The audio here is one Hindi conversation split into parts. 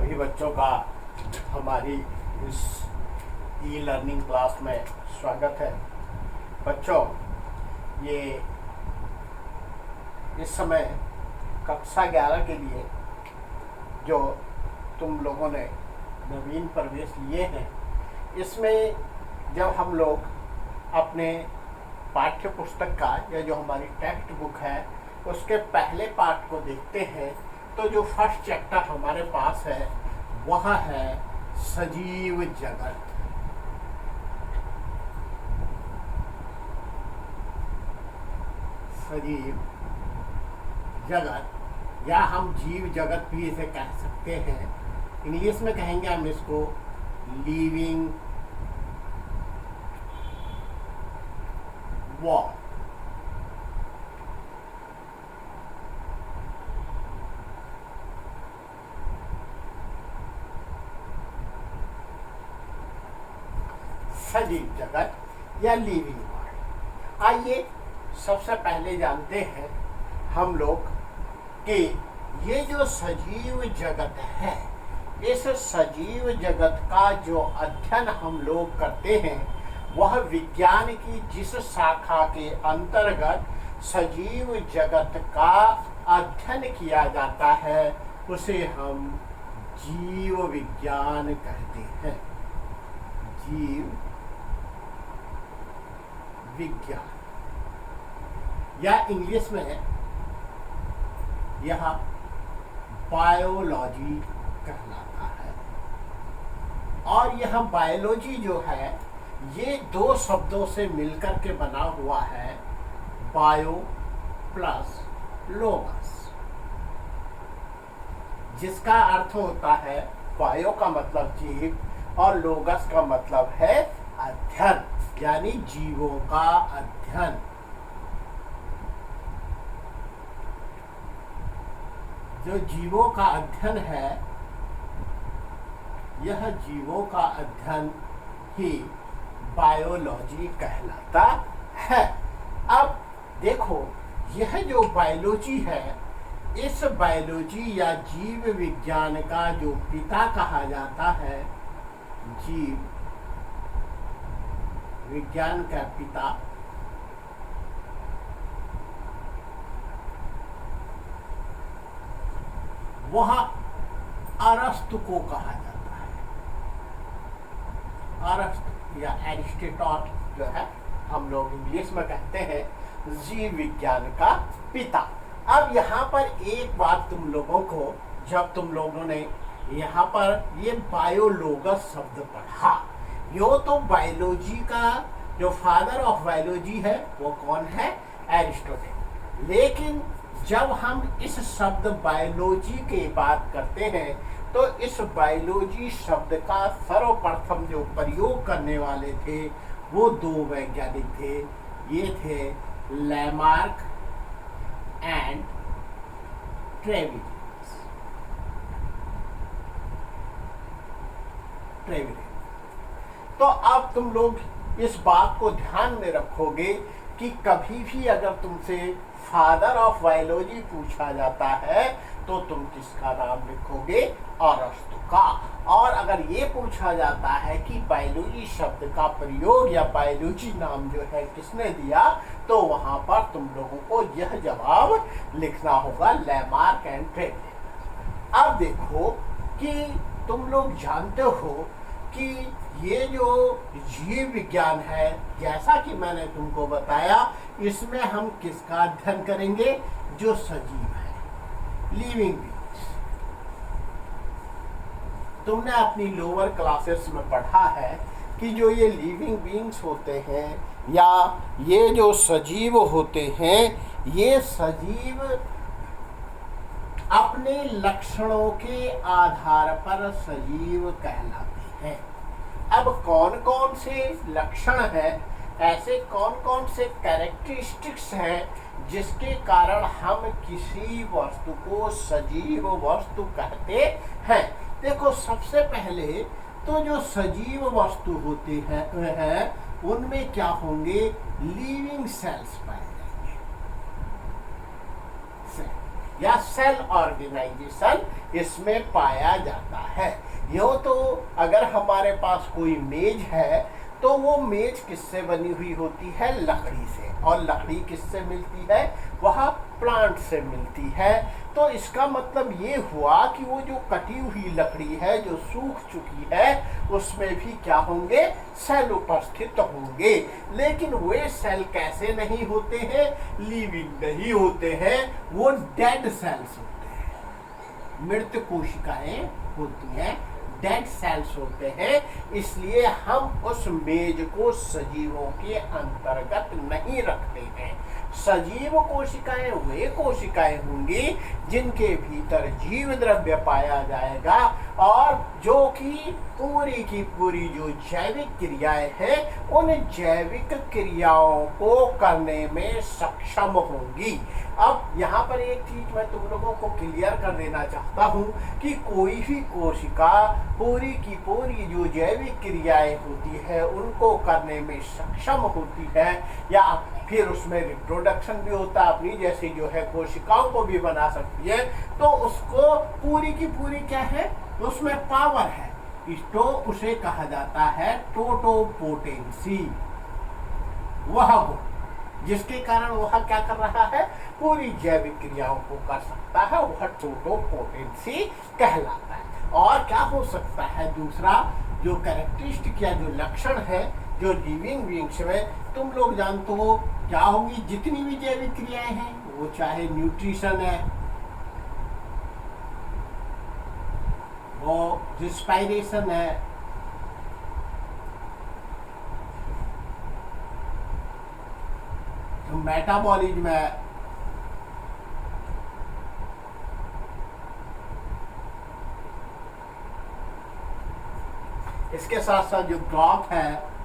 सभी बच्चों का हमारी इस ई लर्निंग क्लास में स्वागत है। बच्चों, ये इस समय कक्षा 11 के लिए जो तुम लोगों ने नवीन प्रवेश लिए हैं, इसमें जब हम लोग अपने पाठ्य पुस्तक का या जो हमारी टेक्स्ट बुक है उसके पहले पार्ट को देखते हैं तो जो फर्स्ट चैप्टर हमारे पास है वह है सजीव जगत। सजीव जगत या हम जीव जगत भी इसे कह सकते हैं। इंग्लिश में कहेंगे हम इसको लिविंग वर्ल्ड। सजीव जगत या लिविंग वर्ल्ड। आइए सबसे पहले जानते हैं हम लोग कि ये जो सजीव जगत है, इस सजीव जगत का जो अध्ययन हम लोग करते हैं वह विज्ञान की जिस शाखा के अंतर्गत सजीव जगत का अध्ययन किया जाता है उसे हम जीव विज्ञान कहते हैं। जीव विज्ञान या इंग्लिश में यह बायोलॉजी कहलाता है। और यह बायोलॉजी जो है ये दो शब्दों से मिलकर के बना हुआ है, बायो प्लस लोगस, जिसका अर्थ होता है बायो का मतलब जीव और लोगस का मतलब है अध्ययन, यानी जीवों का अध्ययन। जो जीवों का अध्ययन है, यह जीवों का अध्ययन ही बायोलॉजी कहलाता है। अब देखो, यह जो बायोलॉजी है, इस बायोलॉजी या जीव विज्ञान का जो पिता कहा जाता है, जीव विज्ञान का पिता वह अरस्तु को कहा जाता है। अरस्तु या एरिस्टोटल जो है, हम लोग इंग्लिश में कहते हैं जीव विज्ञान का पिता। अब यहाँ पर एक बात तुम लोगों को, जब तुम लोगों ने यहाँ पर ये बायोलोगस शब्द पढ़ा, यो तो बायोलॉजी का जो फादर ऑफ बायोलॉजी है वो कौन है? एरिस्टोटल। लेकिन जब हम इस शब्द बायोलॉजी की बात करते हैं तो इस बायोलॉजी शब्द का सर्वप्रथम जो प्रयोग करने वाले थे वो दो वैज्ञानिक थे। ये थे लैमार्क एंड ट्रेविलियस। तो अब तुम लोग इस बात को ध्यान में रखोगे कि कभी भी अगर तुमसे फादर ऑफ बायोलॉजी पूछा जाता है तो तुम किसका नाम लिखोगे? अरस्तु का। और अगर ये पूछा जाता है कि बायोलॉजी शब्द का प्रयोग या बायोलॉजी नाम जो है किसने दिया, तो वहां पर तुम लोगों को यह जवाब लिखना होगा, लैमार्क एंड ट्रेविलियस। अब देखो कि तुम लोग जानते हो कि ये जो जीव विज्ञान है, जैसा कि मैंने तुमको बताया, इसमें हम किसका अध्ययन करेंगे? जो सजीव है, लिविंग बीइंग्स। तुमने अपनी लोअर क्लासेस में पढ़ा है कि जो ये लिविंग बीइंग्स होते हैं या ये जो सजीव होते हैं, ये सजीव अपने लक्षणों के आधार पर सजीव कहलाते हैं। अब कौन कौन से लक्षण हैं, ऐसे कौन कौन से कैरेक्टरिस्टिक्स हैं जिसके कारण हम किसी वस्तु को सजीव वस्तु कहते हैं? देखो, सबसे पहले तो जो सजीव वस्तु होते हैं उनमें क्या होंगे? लिविंग सेल्स पाए जाएंगे। या सेल ऑर्गेनाइजेशन इसमें पाया जाता है। यूँ तो अगर हमारे पास कोई मेज है तो वो मेज किससे बनी हुई होती है? लकड़ी से। और लकड़ी किससे मिलती है? वह प्लांट से मिलती है। तो इसका मतलब ये हुआ कि वो जो कटी हुई लकड़ी है, जो सूख चुकी है, उसमें भी क्या होंगे? सेल उपस्थित होंगे। लेकिन वे सेल कैसे नहीं होते हैं? लिविंग नहीं होते हैं, वो डेड सेल्स होते हैं, मृत कोशिकाएं होती हैं, डेड सेल्स होते हैं। इसलिए हम उस मेज को सजीवों के अंतर्गत नहीं रखते हैं। सजीव कोशिकाएं वे कोशिकाएं होंगी जिनके भीतर जीव द्रव्य पाया जाएगा और जो कि पूरी की पूरी जो जैविक क्रियाएं हैं उन जैविक क्रियाओं को करने में सक्षम होंगी। अब यहाँ पर एक चीज मैं तुम लोगों को क्लियर कर देना चाहता हूँ कि कोई भी कोशिका पूरी की पूरी जो जैविक क्रियाएं होती है उनको करने में सक्षम होती है, या फिर उसमें रिप्रोडक्शन भी होता है, अपनी जैसी जो है कोशिकाओं को भी बना सकती है, तो उसको पूरी की पूरी क्या है? उसमें पावर है। तो उसे कहा जाता है टोटोपोटेंसी। वह गुण जिसके कारण वह क्या कर रहा है? पूरी जैविक क्रियाओं को कर सकता है, वह टोटोपोटेंसी कहलाता है। और क्या हो सकता है दूसरा जो कैरेक्टरिस्टिक या जो लक्षण है जो लिविंग बीइंग्स में तुम लोग जानते हो क्या होंगी? जितनी भी जैविक क्रियाएं हैं, वो चाहे न्यूट्रिशन है, वो रिस्पायरेशन है, जो मेटाबॉलिज्म है, इसके साथ साथ जो ग्रोथ है,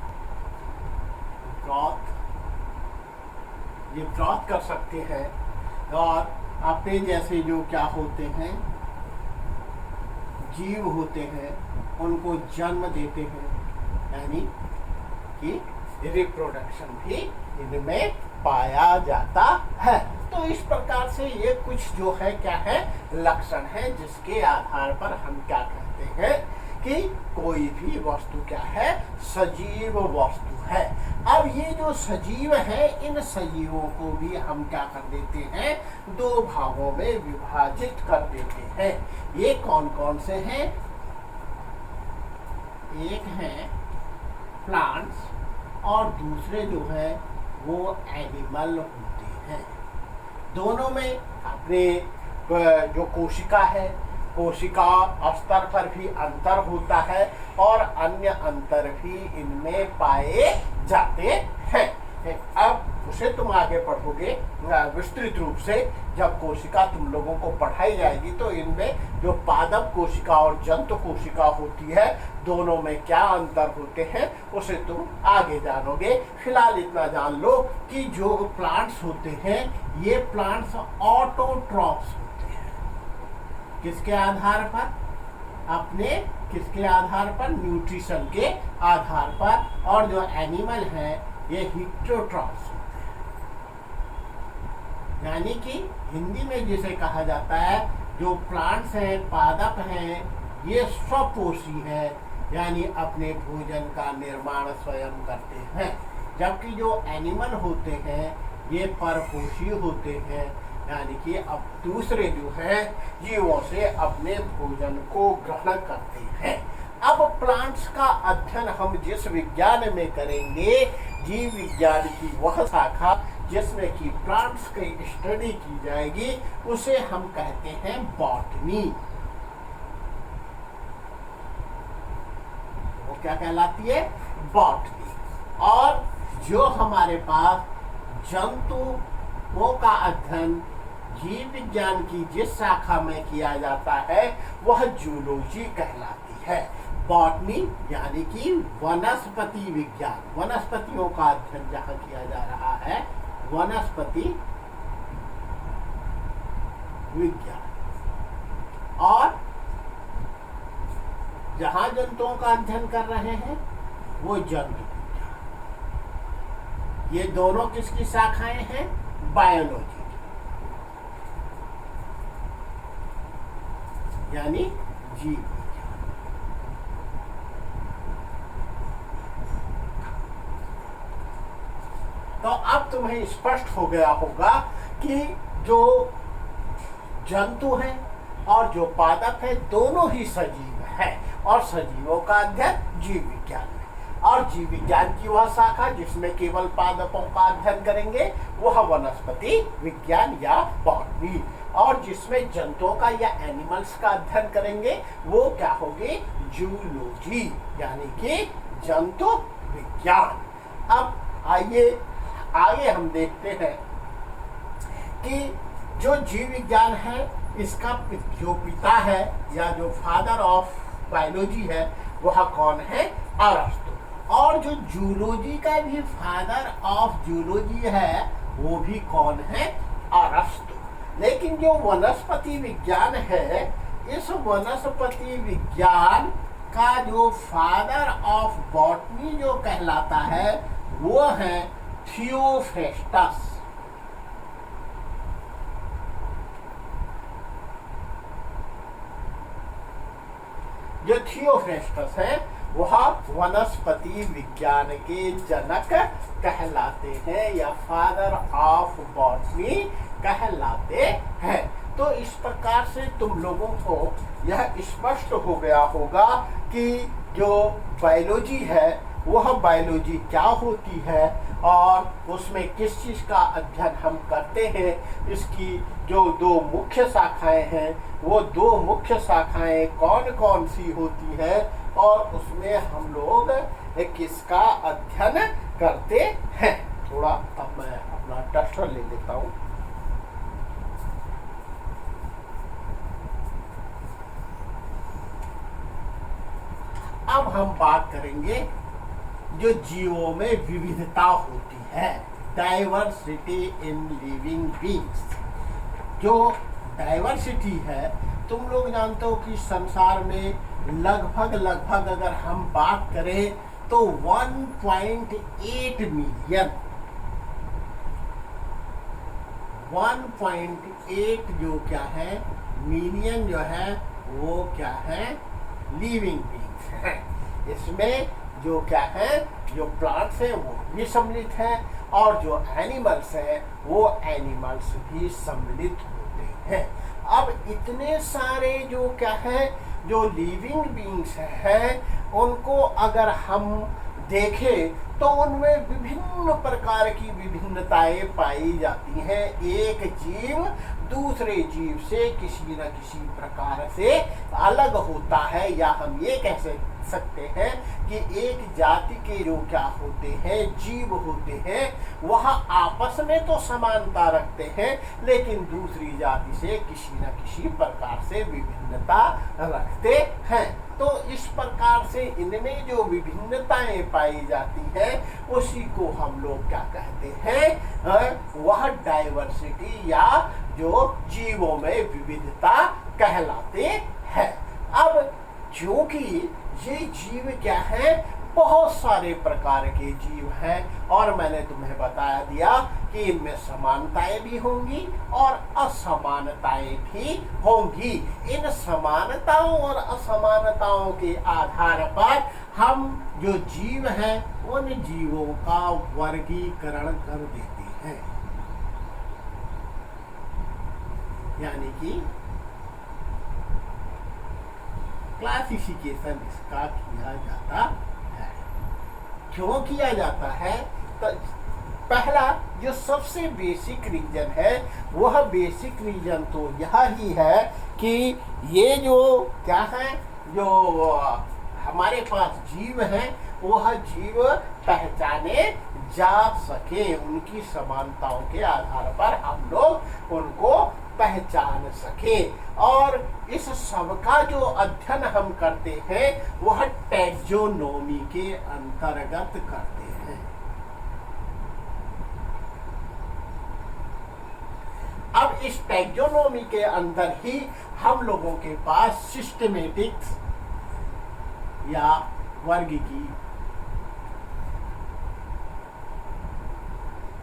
ये ग्रोथ कर सकते हैं, और अपने जैसे जो क्या होते हैं जीव होते हैं उनको जन्म देते हैं, यानी कि रिप्रोडक्शन भी इनमें पाया जाता है। तो इस प्रकार से ये कुछ जो है क्या है? लक्षण है जिसके आधार पर हम क्या कहते हैं कि कोई भी वस्तु क्या है? सजीव वस्तु है। अब ये जो सजीव है, इन सजीवों को भी हम क्या कर देते हैं? दो भागों में विभाजित कर देते हैं। ये कौन कौन से हैं? एक है प्लांट्स और दूसरे जो है वो एनिमल होते हैं। दोनों में अपने जो कोशिका है, कोशिका स्तर पर भी अंतर होता है और अन्य अंतर भी इनमें पाए जाते हैं। अब उसे तुम आगे पढ़ोगे विस्तृत रूप से। जब कोशिका तुम लोगों को पढ़ाई जाएगी तो इनमें जो पादप कोशिका और जंतु कोशिका होती है, दोनों में क्या अंतर होते हैं उसे तुम आगे जानोगे। फिलहाल इतना जान लो कि जो प्लांट्स होते हैं ये प्लांट्स ऑटोट्रॉफ्स होते हैं। किसके आधार पर? अपने किसके आधार पर? न्यूट्रिशन के आधार पर। और जो एनिमल है ये हिट्रोट्रॉफ्स होते हैं, यानी कि हिंदी में जिसे कहा जाता है जो प्लांट्स हैं, पादप हैं, ये स्वपोषी है, यानी अपने भोजन का निर्माण स्वयं करते हैं। जबकि जो एनिमल होते हैं ये परपोषी होते हैं, यानी कि अब दूसरे जो है जीवों से अपने भोजन को ग्रहण करते हैं। अब प्लांट्स का अध्ययन हम जिस विज्ञान में करेंगे, जीव विज्ञान की वह शाखा जिसमें कि प्लांट्स की स्टडी की जाएगी, उसे हम कहते हैं बॉटनी। वो क्या कहलाती है? बॉटनी। और जो हमारे पास जंतुओं का अध्ययन जीव विज्ञान की जिस शाखा में किया जाता है वह जूलॉजी कहलाती है। बॉटनी यानी कि वनस्पति विज्ञान, वनस्पतियों का अध्ययन जहाँ किया जा रहा है, वनस्पति विज्ञान। और जहाँ जंतुओं का अध्ययन कर रहे हैं वो जंतु विज्ञान। ये दोनों किसकी शाखाएं हैं? बायोलॉजी। यानी जीव। तो अब तुम्हें स्पष्ट हो गया होगा कि जो जंतु हैं और जो पादप है दोनों ही सजीव है, और सजीवों का अध्ययन जीव विज्ञान है। और जीव विज्ञान की वह शाखा जिसमें केवल पादपों का अध्ययन करेंगे वह वनस्पति विज्ञान या बॉटनी, और जिसमें जंतुओं का या एनिमल्स का अध्ययन करेंगे वो क्या होगी, जूलॉजी, यानी कि जंतु विज्ञान। अब आइए आगे हम देखते हैं कि जो जीव विज्ञान है इसका जो पिता है या जो फादर ऑफ बायोलॉजी है वह कौन है, अरस्तु। और जो जूलॉजी का भी फादर ऑफ जूलॉजी है वो भी कौन है, अरस्तु। लेकिन जो वनस्पति विज्ञान है, इस वनस्पति विज्ञान का जो फादर ऑफ बॉटनी जो कहलाता है वो है थियोफ्रेस्टस। जो थियोफ्रेस्टस है वह वनस्पति विज्ञान के जनक कहलाते हैं या फादर ऑफ बॉटनी कहलाते हैं। तो इस प्रकार से तुम लोगों को यह स्पष्ट हो गया होगा कि जो बायोलॉजी है वह बायोलॉजी क्या होती है और उसमें किस चीज़ का अध्ययन हम करते हैं। इसकी जो दो मुख्य शाखाएं हैं वो दो मुख्य शाखाएं कौन कौन सी होती है और उसमें हम लोग किसका अध्ययन करते हैं। थोड़ा अब मैं अपना डस्टर ले लेता हूँ। अब हम बात करेंगे जो जीवों में विविधता होती है, डाइवर्सिटी इन लिविंग बीइंग्स। जो डाइवर्सिटी है, तुम लोग जानते हो कि संसार में लगभग अगर हम बात करें तो 1.8 मिलियन 1.8 जो क्या है मिलियन जो है वो क्या है, लिविंग बीइंग्स है। इसमें जो क्या है, जो प्लांट्स हैं वो भी सम्मिलित हैं और जो एनिमल्स हैं वो एनिमल्स भी सम्मिलित होते हैं। अब इतने सारे जो क्या है, जो लिविंग बीइंग्स हैं उनको अगर हम देखें तो उनमें विभिन्न प्रकार की विभिन्नताएं पाई जाती हैं। एक जीव दूसरे जीव से किसी न किसी प्रकार से अलग होता है, या हम ये कह सकते हैं कि एक जाति के जो क्या होते हैं, जीव होते हैं, वह आपस में तो समानता रखते हैं लेकिन दूसरी जाति से किसी न किसी प्रकार से विभिन्नता रखते हैं। तो इस प्रकार से इनमें जो विभिन्नताएं पाई जाती है उसी को हम लोग क्या कहते हैं, वह डाइवर्सिटी या जो जीवों में विविधता कहलाते हैं। अब क्योंकि ये जीव क्या है, बहुत सारे प्रकार के जीव हैं और मैंने तुम्हें बता दिया कि इनमें समानताएं भी होंगी और असमानताएं भी होंगी। इन समानताओं और असमानताओं के आधार पर हम जो जीव हैं उन जीवों का वर्गीकरण कर देते हैं, यानी कि क्लासिफिकेशन इसका किया जाता है। क्यों किया जाता है, तो पहला जो सबसे बेसिक रीजन है वह बेसिक रीजन तो यह ही है कि ये जो क्या है, जो हमारे पास जीव हैं वह जीव पहचाने जा सके, उनकी समानताओं के आधार पर हम लोग उनको पहचान सके। और इस सब का जो अध्ययन हम करते हैं वह टैक्सोनॉमी के अंतर्गत करते हैं। अब इस टैक्सोनॉमी के अंदर ही हम लोगों के पास सिस्टमेटिक्स या वर्गीकी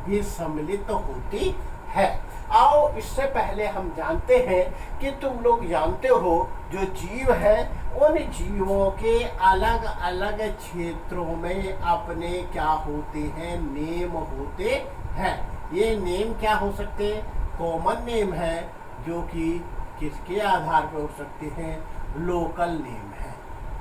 भी सम्मिलित होती है। आओ इससे पहले हम जानते हैं कि तुम लोग जानते हो जो जीव हैं उन जीवों के अलग अलग क्षेत्रों में अपने क्या होते हैं, नेम होते हैं। ये नेम क्या हो सकते हैं, कॉमन नेम है जो कि किसके आधार पर हो सकते हैं, लोकल नेम है।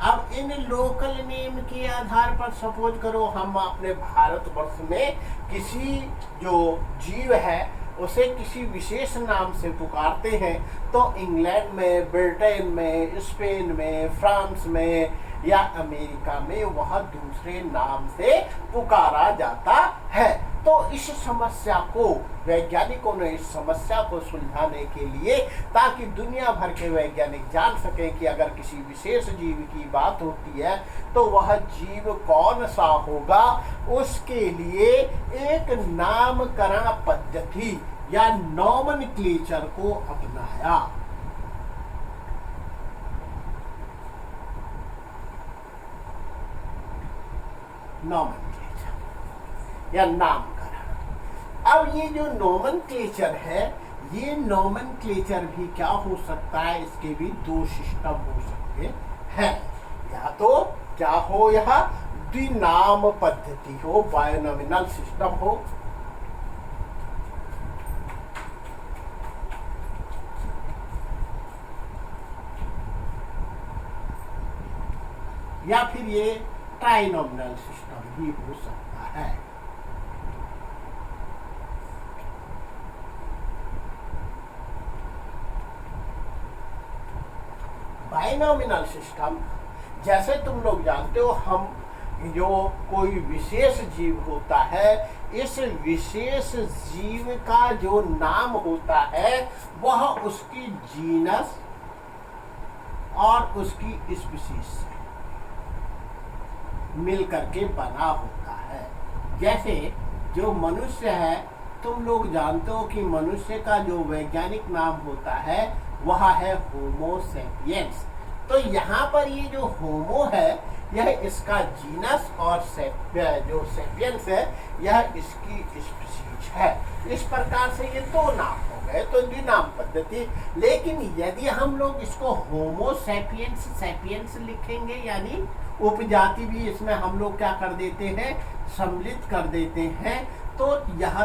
अब इन लोकल नेम के आधार पर सपोज करो हम अपने भारतवर्ष में किसी जो जीव है उसे किसी विशेष नाम से पुकारते हैं, तो इंग्लैंड में, ब्रिटेन में, स्पेन में, फ्रांस में या अमेरिका में वह दूसरे नाम से पुकारा जाता है। तो इस समस्या को वैज्ञानिकों ने इस समस्या को सुलझाने के लिए, ताकि दुनिया भर के वैज्ञानिक जान सकें कि अगर किसी विशेष जीव की बात होती है तो वह जीव कौन सा होगा, उसके लिए एक नामकरण पद्धति या नॉमेनक्लेचर को अपनाया। नॉमेनक्लेचर या नामकरण। अब ये जो नॉमेनक्लेचर है, ये नॉमेनक्लेचर भी क्या हो सकता है, इसके भी दो सिस्टम हो सकते हैं। या तो क्या हो, यह द्विनाम पद्धति हो, बायोनॉमिनल सिस्टम हो, या फिर ये ट्राइनोमिनल सिस्टम भी हो सकता है। बाइनोमिनल सिस्टम, जैसे तुम लोग जानते हो, हम जो कोई विशेष जीव होता है, इस विशेष जीव का जो नाम होता है वह उसकी जीनस और उसकी स्पीशीज से मिल करके बना होता है। जैसे जो मनुष्य है, तुम लोग जानते हो कि मनुष्य का जो वैज्ञानिक नाम होता है वह है होमो सेपियंस। तो यहाँ पर ये जो होमो है यह इसका जीनस और जो सेपियंस है यह इसकी स्पीशीज है। इस प्रकार से ये दो नाम हो गए, तो द्विनाम पद्धति। लेकिन यदि हम लोग इसको होमो सेपियंस सेपियंस लिखेंगे, यानी उपजाति भी इसमें हम लोग क्या कर देते हैं, सम्मिलित कर देते हैं, तो यह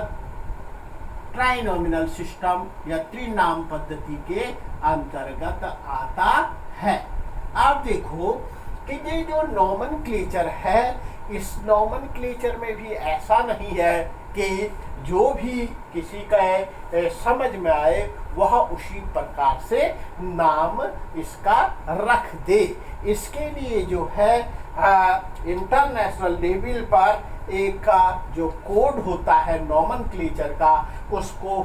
ट्राइनोमिनल सिस्टम या त्रिनाम पद्धति के अंतर्गत आता है। आप देखो कि ये जो नॉमेनक्लेचर है, इस नॉमेनक्लेचर में भी ऐसा नहीं है कि जो भी किसी का समझ में आए वह उसी प्रकार से नाम इसका रख दे। इसके लिए जो है इंटरनेशनल लेवल पर एक जो कोड होता है नॉमेनक्लेचर का, उसको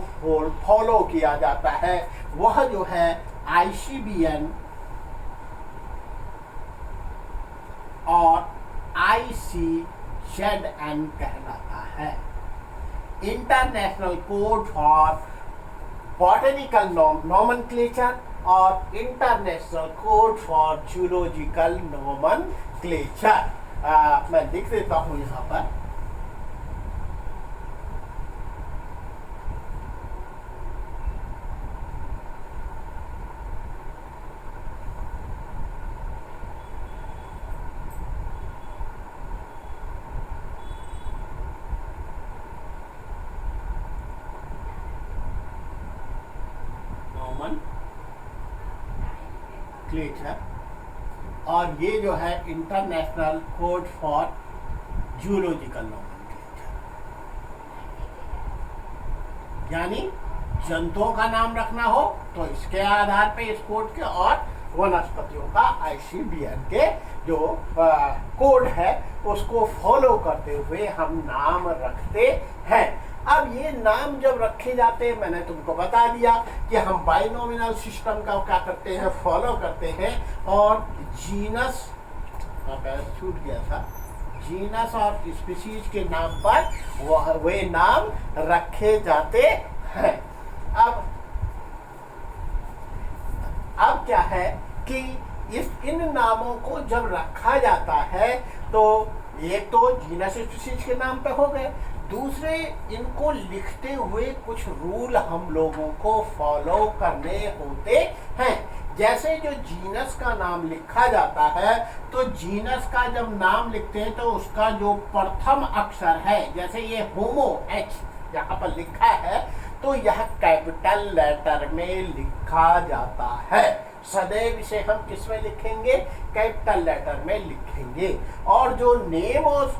फॉलो किया जाता है। वह जो है ICBN और ICZN कहलाता है, international code for botanical nomenclature और international code for zoological nomenclature. मैं लिख देता हूं यहाँ पर। नॉमेनक्लेचर और ये जो है international code for zoological nomenclature, यानी जंतुओं का नाम रखना हो तो इसके आधार पे इस कोड के, और वनस्पतियों का ICBN के जो कोड है उसको फॉलो करते हुए हम नाम रखते हैं। अब ये नाम जब रखे जाते हैं, मैंने तुमको बता दिया कि हम बाइनोमिनल सिस्टम का क्या करते हैं, फॉलो करते हैं, और जीनस छूट गया था, जीनस और स्पीशीज के नाम पर वे नाम रखे जाते हैं। अब क्या है कि इन नामों को जब रखा जाता है तो एक तो जीनस स्पीशीज के नाम पे हो गए, दूसरे, इनको लिखते हुए कुछ रूल हम लोगों को फॉलो करने होते हैं। जैसे जो जीनस का नाम लिखा जाता है, तो जीनस का जब नाम लिखते हैं तो उसका जो प्रथम अक्षर है, जैसे ये होमो एच यहाँ पर लिखा है, तो यह कैपिटल लेटर में लिखा जाता है। सदैव इसे हम किस में लिखेंगे? कैपिटल लेटर में लिखेंगे। और जो नेम ऑफ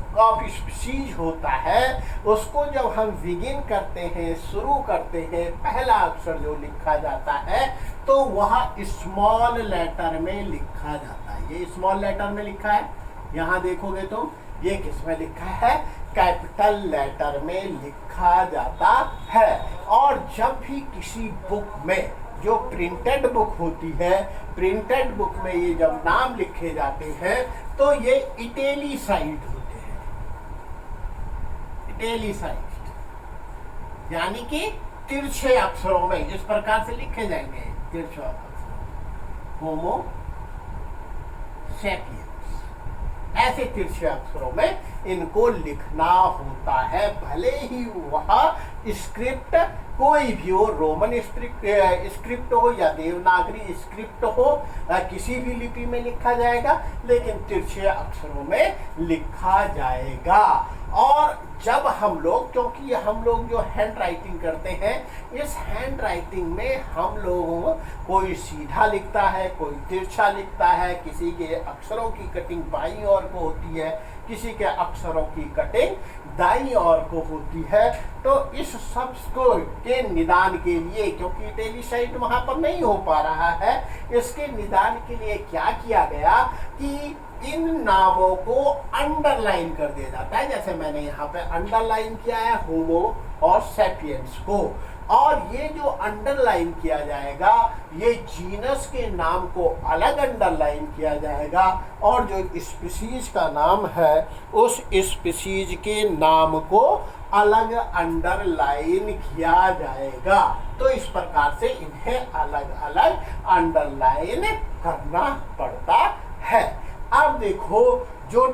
स्पीशीज होता है, उसको जब हम बिगिन करते हैं, शुरू करते हैं, पहला अक्षर जो लिखा जाता है तो वह स्मॉल लेटर में लिखा जाता है। ये स्मॉल लेटर में लिखा है, यहाँ देखोगे तो ये किस में लिखा है? कैपिटल लेटर में लिखा जाता है। और जब भी किसी बुक में, जो प्रिंटेड बुक होती है, प्रिंटेड बुक में ये जब नाम लिखे जाते हैं तो ये इटैलिसाइज्ड होते हैं। इटैलिसाइज्ड यानी कि तिरछे अक्षरों में इस प्रकार से लिखे जाएंगे, तिरछे अक्षरों, होमो सैपियंस, ऐसे तिरछे अक्षरों में इनको लिखना होता है। भले ही वह स्क्रिप्ट कोई भी हो, रोमन स्क्रिप्ट हो या देवनागरी स्क्रिप्ट हो, किसी भी लिपि में लिखा जाएगा, लेकिन तिरछे अक्षरों में लिखा जाएगा। और जब हम लोग, क्योंकि हम लोग जो हैंड राइटिंग करते हैं, इस हैंड राइटिंग में हम लोगों कोई सीधा लिखता है, कोई तिरछा लिखता है, किसी के अक्षरों की कटिंग बाईं ओर को होती है, किसी के अक्षरों की कटिंग दाईं ओर को होती है। तो इस सब को के निदान के लिए, क्योंकि इटैलिसाइज्ड वहां पर नहीं हो पा रहा है, इसके निदान के लिए क्या किया गया कि इन नामों को अंडरलाइन कर दिया जाता है। जैसे मैंने यहाँ पे अंडरलाइन किया है होमो और सैपियंस को, और ये जो अंडरलाइन किया जाएगा, ये जीनस के नाम को अलग अंडरलाइन किया जाएगा, और जो स्पीशीज का नाम है उस स्पीशीज के नाम को अलग अंडरलाइन किया जाएगा। तो इस प्रकार से इन्हें अलग अलग अंडरलाइन करना पड़ता है। अब देखो, जो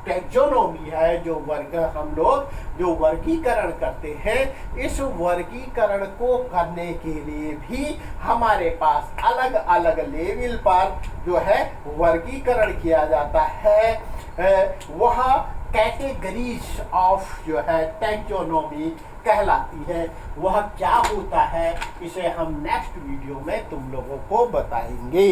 टैक्सोनॉमी है, जो वर्ग हम लोग जो वर्गीकरण करते हैं, इस वर्गीकरण को करने के लिए भी हमारे पास अलग अलग लेवल पर जो है वर्गीकरण किया जाता है। वह कैटेगरीज ऑफ जो है टैक्सोनॉमी कहलाती है। वह क्या होता है, इसे हम नेक्स्ट वीडियो में तुम लोगों को बताएंगे।